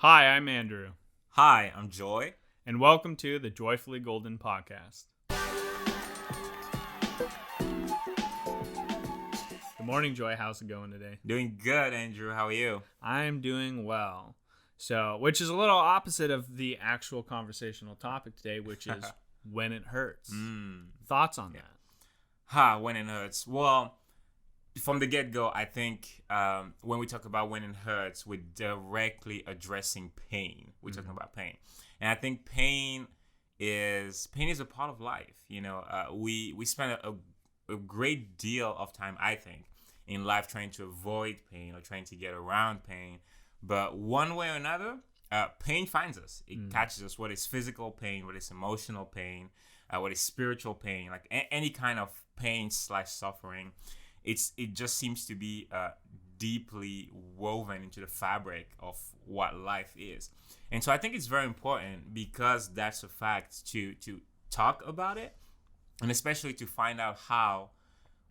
Hi, I'm Andrew, Hi, I'm Joy. and welcome to the Joyfully Golden podcast. Good morning, Joy. How's it going today? Doing good, Andrew. How are you? I'm doing well. Which is a little opposite of the actual conversational topic today, which is when it hurts. Thoughts on that? When it hurts. Well, from the get-go, I think when we talk about when it hurts, we're directly addressing pain. We're talking about pain. And I think pain is a part of life. We spend a great deal of time, I think, in life trying to avoid pain or trying to get around pain. But one way or another, pain finds us. It catches us, whether it's physical pain, whether it's emotional pain, whether it's spiritual pain, like any kind of pain / suffering. It just seems to be deeply woven into the fabric of what life is. And so I think it's very important, because that's a fact, to talk about it, and especially to find out how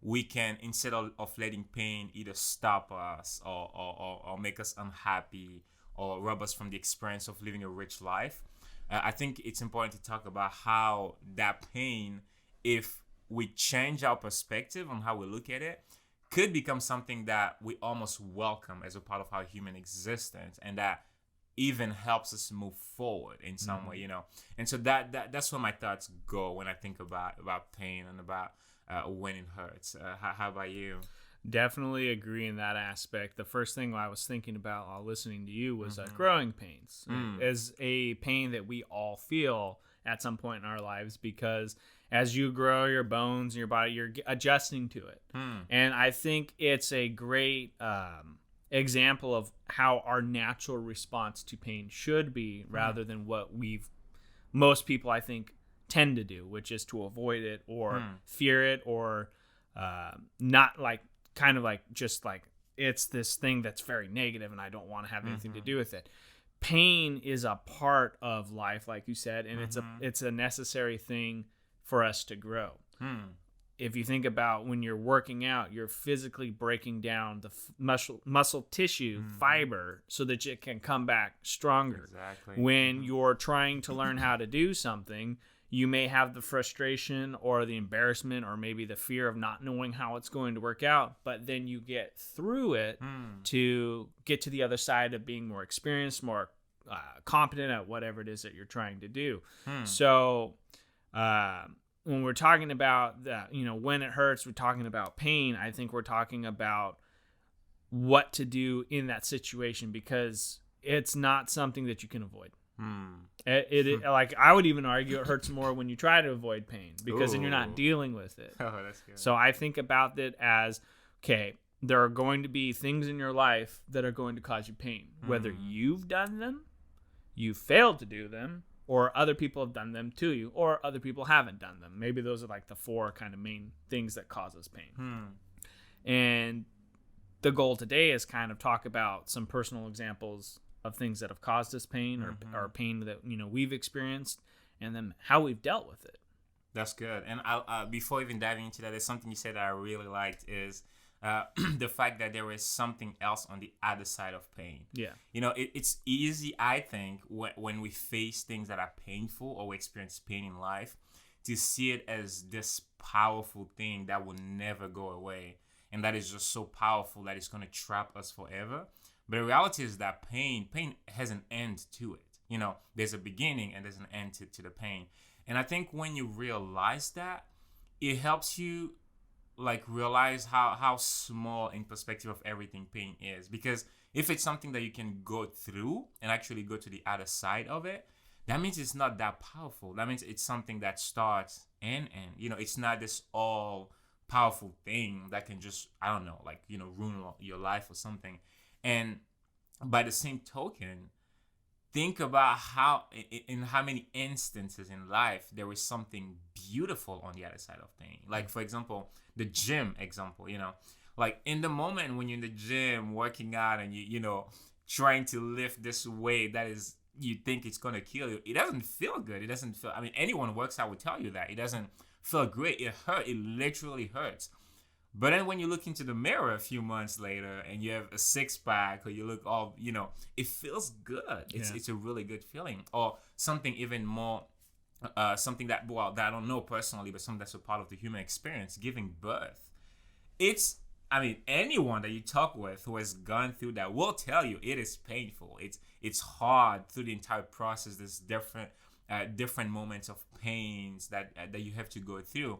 we can, instead of letting pain either stop us or make us unhappy or rob us from the experience of living a rich life. I think it's important to talk about how that pain, if we change our perspective on how we look at it, could become something that we almost welcome as a part of our human existence, and that even helps us move forward in some way, And so that's where my thoughts go when I think about pain and about when it hurts. How about you? Definitely agree in that aspect. The first thing I was thinking about while listening to you was growing pains. As a pain that we all feel at some point in our lives, because as you grow your bones and your body, you're adjusting to it. And I think it's a great example of how our natural response to pain should be, rather than what most people, I think, tend to do, which is to avoid it or fear it, or not just like it's this thing that's very negative and I don't want to have anything to do with it. Pain is a part of life, like you said, and it's a necessary thing for us to grow. If you think about when you're working out, you're physically breaking down the muscle tissue fiber so that it can come back stronger. Exactly. When you're trying to learn how to do something, you may have the frustration or the embarrassment or maybe the fear of not knowing how it's going to work out, but then you get through it to get to the other side of being more experienced, more competent at whatever it is that you're trying to do. So when we're talking about that, when it hurts, we're talking about pain. I think we're talking about what to do in that situation, because it's not something that you can avoid. Like, I would even argue it hurts more when you try to avoid pain, because then you're not dealing with it. Oh, that's good. So I think about it as, okay, there are going to be things in your life that are going to cause you pain, whether you've done them, you failed to do them, or other people have done them to you, or other people haven't done them. Maybe those are like the four kind of main things that cause us pain. And the goal today is kind of talk about some personal examples of things that have caused us pain, or pain that we've experienced, and then how we've dealt with it. That's good. And before even diving into that, there's something you said that I really liked, is the fact that there is something else on the other side of pain. Yeah. It's easy, I think, when we face things that are painful or we experience pain in life, to see it as this powerful thing that will never go away, and that is just so powerful that it's going to trap us forever. But the reality is that pain has an end to it. There's a beginning and there's an end to the pain. And I think when you realize that, it helps you realize how small in perspective of everything pain is. Because if it's something that you can go through and actually go to the other side of it, that means it's not that powerful. That means it's something that starts and end. It's not this all powerful thing that can just, ruin your life or something. And by the same token, think about how many instances in life there is something beautiful on the other side of pain. Like, for example, the gym example, like in the moment when you're in the gym working out and trying to lift this weight that is, you think it's going to kill you. It doesn't feel good. It doesn't feel, anyone who works out will tell you that. It doesn't feel great. It hurts. It literally hurts. But then when you look into the mirror a few months later and you have a six pack, or you look all, it feels good. It's a really good feeling. Or something even more, something that I don't know personally, but something that's a part of the human experience, giving birth. Anyone that you talk with who has gone through that will tell you it is painful. It's hard through the entire process. There's different moments of pains that you have to go through.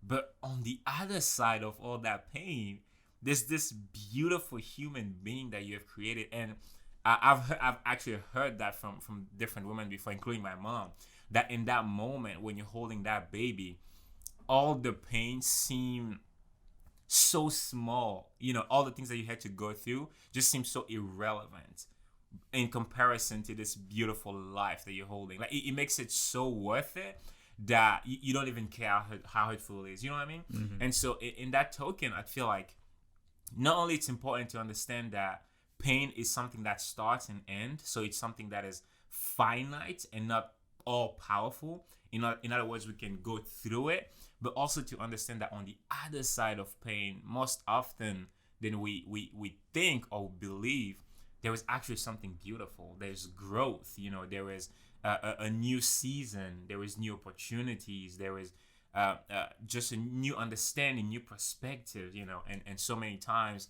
But on the other side of all that pain, there's this beautiful human being that you have created. And I've actually heard that from different women before, including my mom, that in that moment when you're holding that baby, all the pain seem so small. All the things that you had to go through just seem so irrelevant in comparison to this beautiful life that you're holding. Like it makes it so worth it that you don't even care how hurtful it is. You know what I mean? Mm-hmm. And so in that token, I feel like not only it's important to understand that pain is something that starts and ends, so it's something that is finite and not all powerful. In other words, we can go through it, but also to understand that on the other side of pain, most often than we think or believe, there is actually something beautiful. There's growth. There is a new season. There is new opportunities. There is just a new understanding, new perspective. And so many times,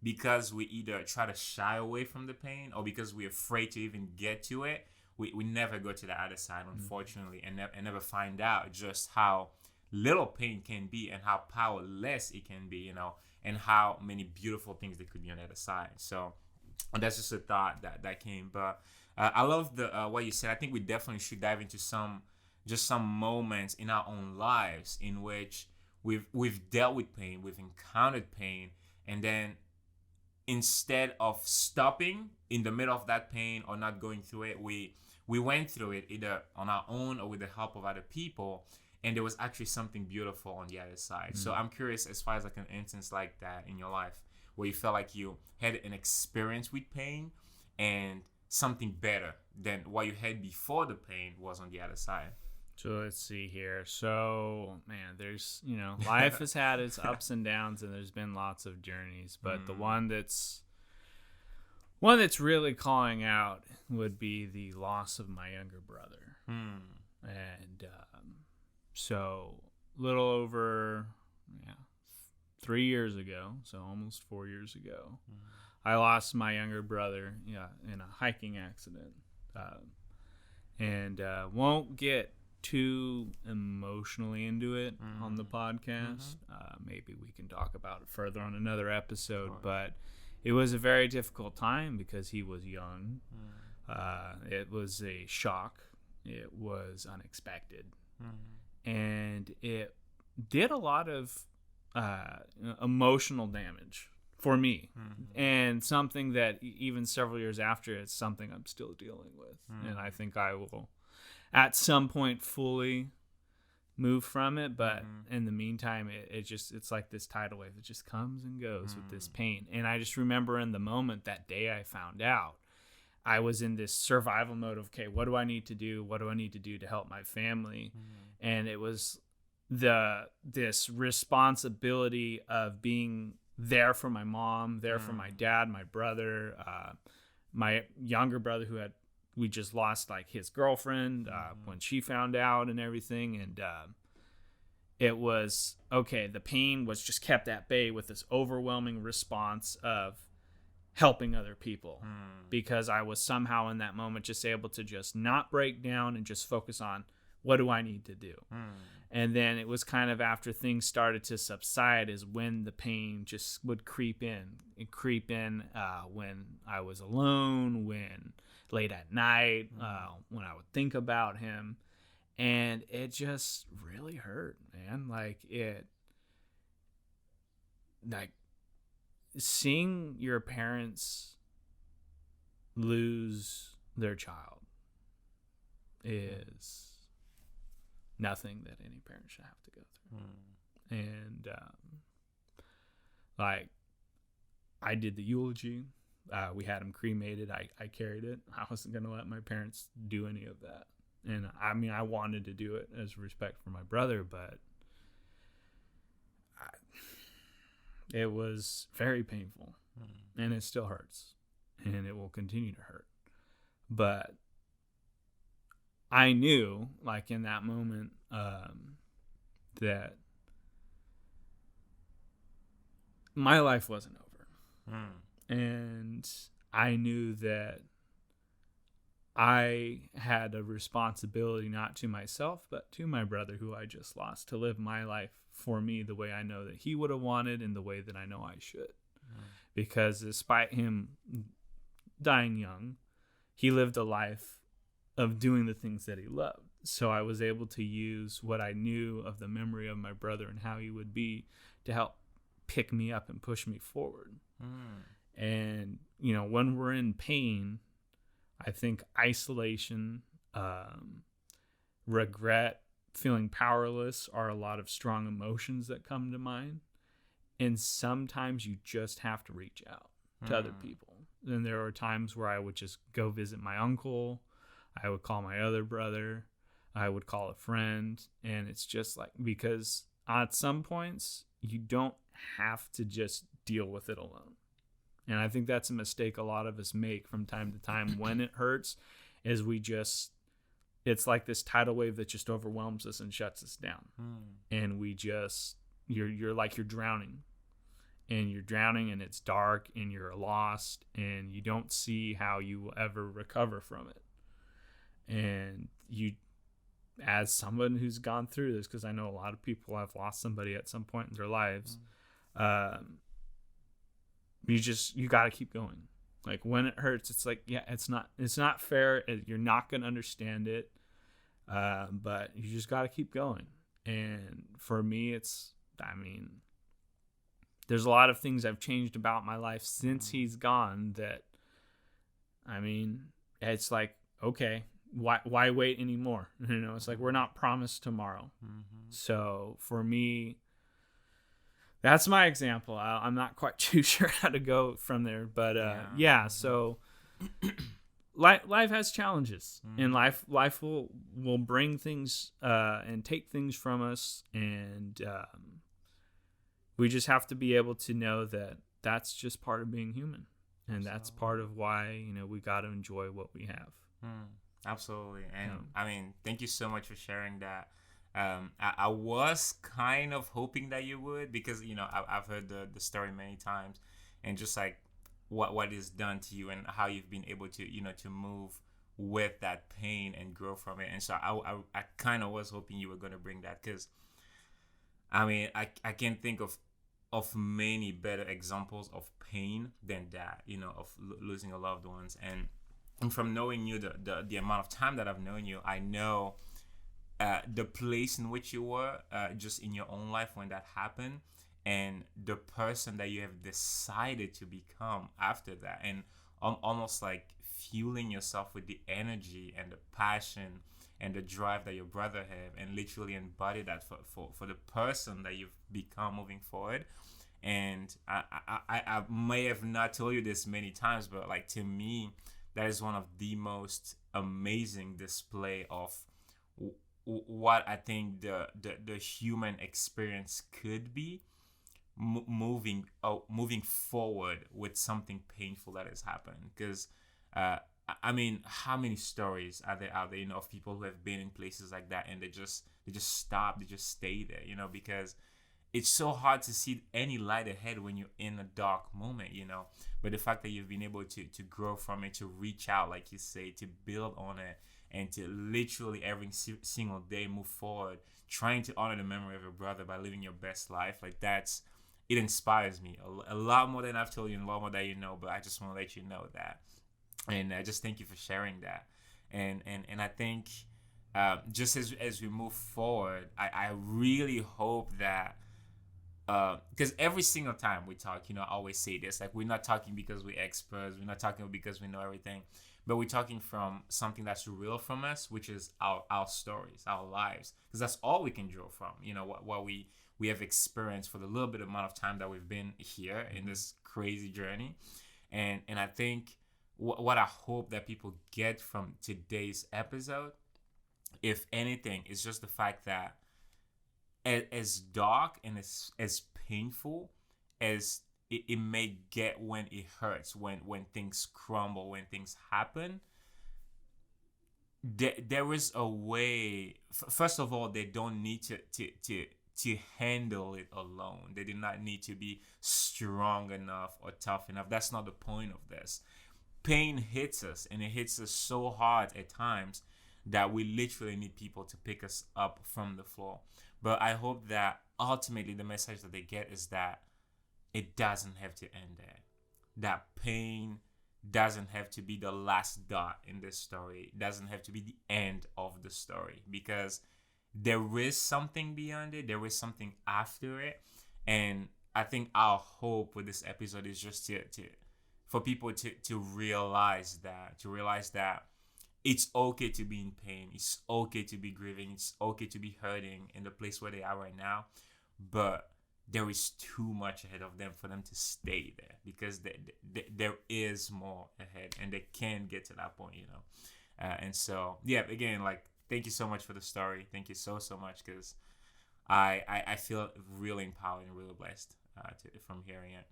because we either try to shy away from the pain or because we're afraid to even get to it, we never go to the other side, unfortunately, and never find out just how little pain can be and how powerless it can be, and how many beautiful things there could be on the other side. So that's just a thought that came. But I love the what you said. I think we definitely should dive into some moments in our own lives in which we've dealt with pain, we've encountered pain, and then instead of stopping in the middle of that pain or not going through it, we went through it either on our own or with the help of other people, and there was actually something beautiful on the other side. Mm-hmm. So I'm curious, as far as like an instance like that in your life where you felt like you had an experience with pain and something better than what you had before the pain was on the other side. So let's see here. So, man, there's, life has had its ups and downs, and there's been lots of journeys. But the one that's really calling out would be the loss of my younger brother. And so a little over 3 years ago, so almost 4 years ago, I lost my younger brother in a hiking accident. And won't get too emotionally into it on the podcast. Maybe we can talk about it further on another episode, but it was a very difficult time because he was young. It was a shock. It was unexpected. And it did a lot of emotional damage for me, and something that even several years after, it's something I'm still dealing with. And I think I will at some point fully move from it, but in the meantime, it's like this tidal wave. It just comes and goes with this pain. And I just remember in the moment that day I found out, I was in this survival mode of, okay, what do I need to do? What do I need to do to help my family? And it was this responsibility of being there for my mom, there for my dad, my brother, my younger brother we just lost like his girlfriend when she found out and everything. And it was, okay, the pain was just kept at bay with this overwhelming response of helping other people, because I was somehow in that moment just able to just not break down and just focus on what do I need to do. And then it was kind of after things started to subside is when the pain just would creep in. It creep in when I was alone, when late at night, when I would think about him. And it just really hurt, man. Like seeing your parents lose their child is nothing that any parent should have to go through. And like, I did the eulogy. We had him cremated. I carried it. I wasn't going to let my parents do any of that. And I mean, I wanted to do it as respect for my brother, but It was very painful, and it still hurts, and it will continue to hurt. But I knew, like in that moment, that my life wasn't over. And I knew that I had a responsibility, not to myself, but to my brother who I just lost, to live my life for me the way I know that he would have wanted and the way that I know I should. Because despite him dying young, he lived a life of doing the things that he loved. So I was able to use what I knew of the memory of my brother and how he would be to help pick me up and push me forward. And, you know, when we're in pain, I think isolation, regret, feeling powerless are a lot of strong emotions that come to mind. And sometimes you just have to reach out to other people. And there are times where I would just go visit my uncle. I would call my other brother. I would call a friend. And it's just like, because at some points, you don't have to just deal with it alone. And I think that's a mistake a lot of us make from time to time when it hurts, is it's like this tidal wave that just overwhelms us and shuts us down. And we just, you're like you're drowning. And you're drowning and it's dark and you're lost and you don't see how you will ever recover from it. And you, as someone who's gone through this, because I know a lot of people have lost somebody at some point in their lives, you got to keep going. Like when it hurts, it's like, yeah, it's not fair. You're not going to understand it. But you just got to keep going. And for me, there's a lot of things I've changed about my life since he's gone that, it's like, okay, why wait anymore? You know, it's like, we're not promised tomorrow. So for me, that's my example. I'm not quite too sure how to go from there, but so life has challenges, and life will bring things and take things from us, and we just have to be able to know that that's just part of being human, and that's part of why, you know, we got to enjoy what we have. Absolutely. And thank you so much for sharing that. I was kind of hoping that you would, because, you know, I've heard the story many times, and just like what is done to you and how you've been able to, you know, to move with that pain and grow from it. And so I kind of was hoping you were going to bring that, because I can't think of many better examples of pain than that, you know, of losing a loved ones. And from knowing you, the amount of time that I've known you, I know the place in which you were just in your own life when that happened, and the person that you have decided to become after that, and almost like fueling yourself with the energy and the passion and the drive that your brother had, and literally embody that for the person that you've become moving forward. And I may have not told you this many times, but like, to me, that is one of the most amazing display of what I think the human experience could be, moving forward with something painful that has happened. Because how many stories are there out there, you know, of people who have been in places like that, and they just stop, they just stay there, you know, because it's so hard to see any light ahead when you're in a dark moment, you know. But the fact that you've been able to grow from it, to reach out, like you say, to build on it, and to literally every single day move forward, trying to honor the memory of your brother by living your best life, like it inspires me a lot more than I've told you, and a lot more that you know. But I just want to let you know that, and just thank you for sharing that. And I think just as we move forward, I really hope that, because every single time we talk, you know, I always say this, like, we're not talking because we're experts, we're not talking because we know everything, but we're talking from something that's real from us, which is our stories, our lives, because that's all we can draw from, you know, what we have experienced for the little bit amount of time that we've been here in this crazy journey. And I think what I hope that people get from today's episode, if anything, is just the fact that as dark and as painful as it may get when it hurts, when things crumble, when things happen. There is a way. First of all, they don't need to handle it alone. They do not need to be strong enough or tough enough. That's not the point of this. Pain hits us, and it hits us so hard at times that we literally need people to pick us up from the floor. But I hope that ultimately the message that they get is that it doesn't have to end there. That pain doesn't have to be the last dot in this story. It doesn't have to be the end of the story, because there is something beyond it. There is something after it. And I think our hope with this episode is just to for people to realize that it's okay to be in pain. It's okay to be grieving. It's okay to be hurting in the place where they are right now. But there is too much ahead of them for them to stay there, because there is more ahead, and they can get to that point, and so, yeah, again, like, thank you so much for the story. Thank you so much, because I feel really empowered and really blessed from hearing it.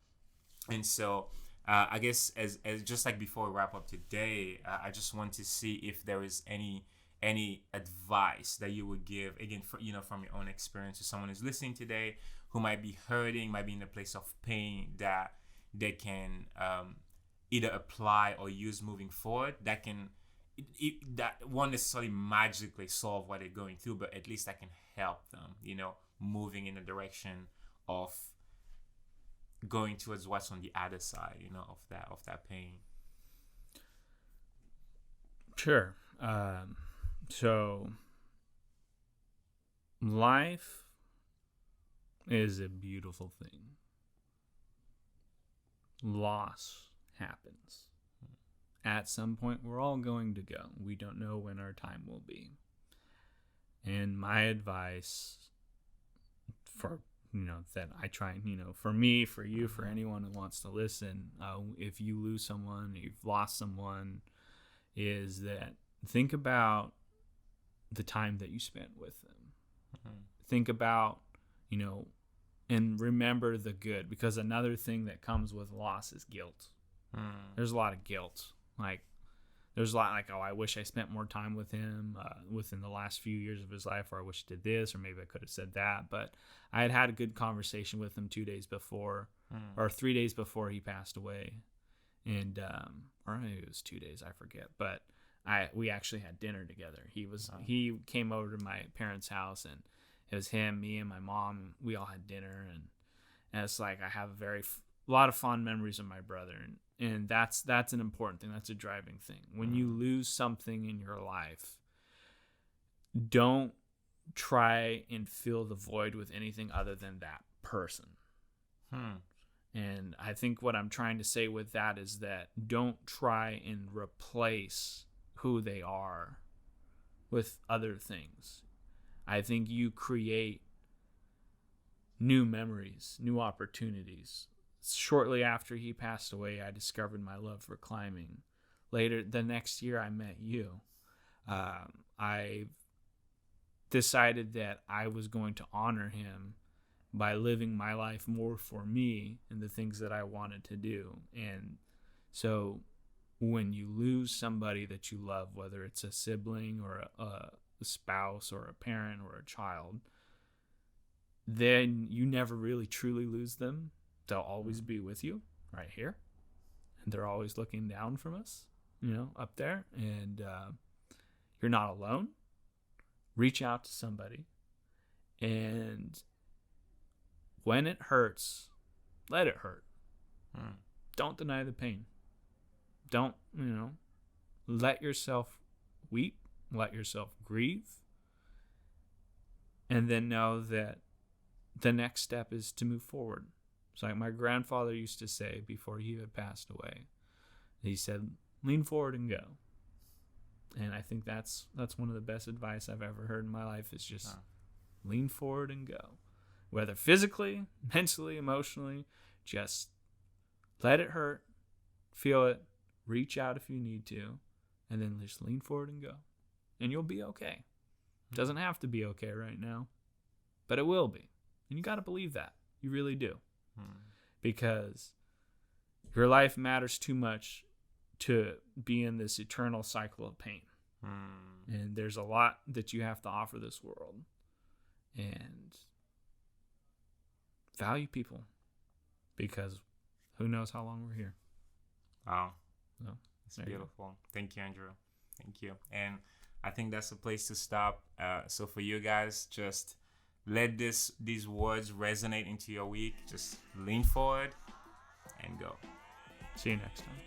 And so I guess as just like before we wrap up today, I just want to see if there is any advice that you would give, again, from your own experience, to someone who's listening today who might be hurting, might be in a place of pain, that they can either apply or use moving forward, that can that won't necessarily magically solve what they're going through, but at least that can help them, moving in the direction of going towards what's on the other side, of that pain. Sure. So life is a beautiful thing. Loss happens. At some point, we're all going to go. We don't know when our time will be. And my advice for, that I try, for me, for you, for anyone who wants to listen, if you lose someone, you've lost someone, is that think about the time that you spent with them. Mm-hmm. Think about, and remember the good, because another thing that comes with loss is guilt. There's a lot of guilt. Like, there's a lot like, oh, I wish I spent more time with him within the last few years of his life, or I wish I did this, or maybe I could have said that. But I had a good conversation with him 2 days before, or 3 days before he passed away. And, or maybe it was 2 days, I forget. But we actually had dinner together. He came over to my parents' house, and it was him, me, and my mom. We all had dinner, and it's like I have a lot of fond memories of my brother, and that's an important thing. That's a driving thing. When you lose something in your life, don't try and fill the void with anything other than that person. And I think what I'm trying to say with that is that don't try and replace who they are with other things. I think you create new memories, new opportunities. Shortly after he passed away, I discovered my love for climbing. Later, the next year, I met you. I decided that I was going to honor him by living my life more for me and the things that I wanted to do. And so when you lose somebody that you love, whether it's a sibling or a spouse or a parent or a child, then you never really truly lose them. They'll always be with you right here. And they're always looking down from us, up there. And you're not alone. Reach out to somebody. And when it hurts, let it hurt. Don't deny the pain. Don't, let yourself weep. Let yourself grieve. And then know that the next step is to move forward. It's like my grandfather used to say before he had passed away. He said, lean forward and go. And I think that's one of the best advice I've ever heard in my life, is just lean forward and go. Whether physically, mentally, emotionally, just let it hurt, feel it, reach out if you need to, and then just lean forward and go. And you'll be okay. It doesn't have to be okay right now, but it will be. And you got to believe that. You really do. because your life matters too much to be in this eternal cycle of pain. And there's a lot that you have to offer this world. And value people, because who knows how long we're here. Wow. So, it's beautiful. Thank you, Andrew. Thank you. And I think that's the place to stop. So for you guys, just let these words resonate into your week. Just lean forward and go. See you next time.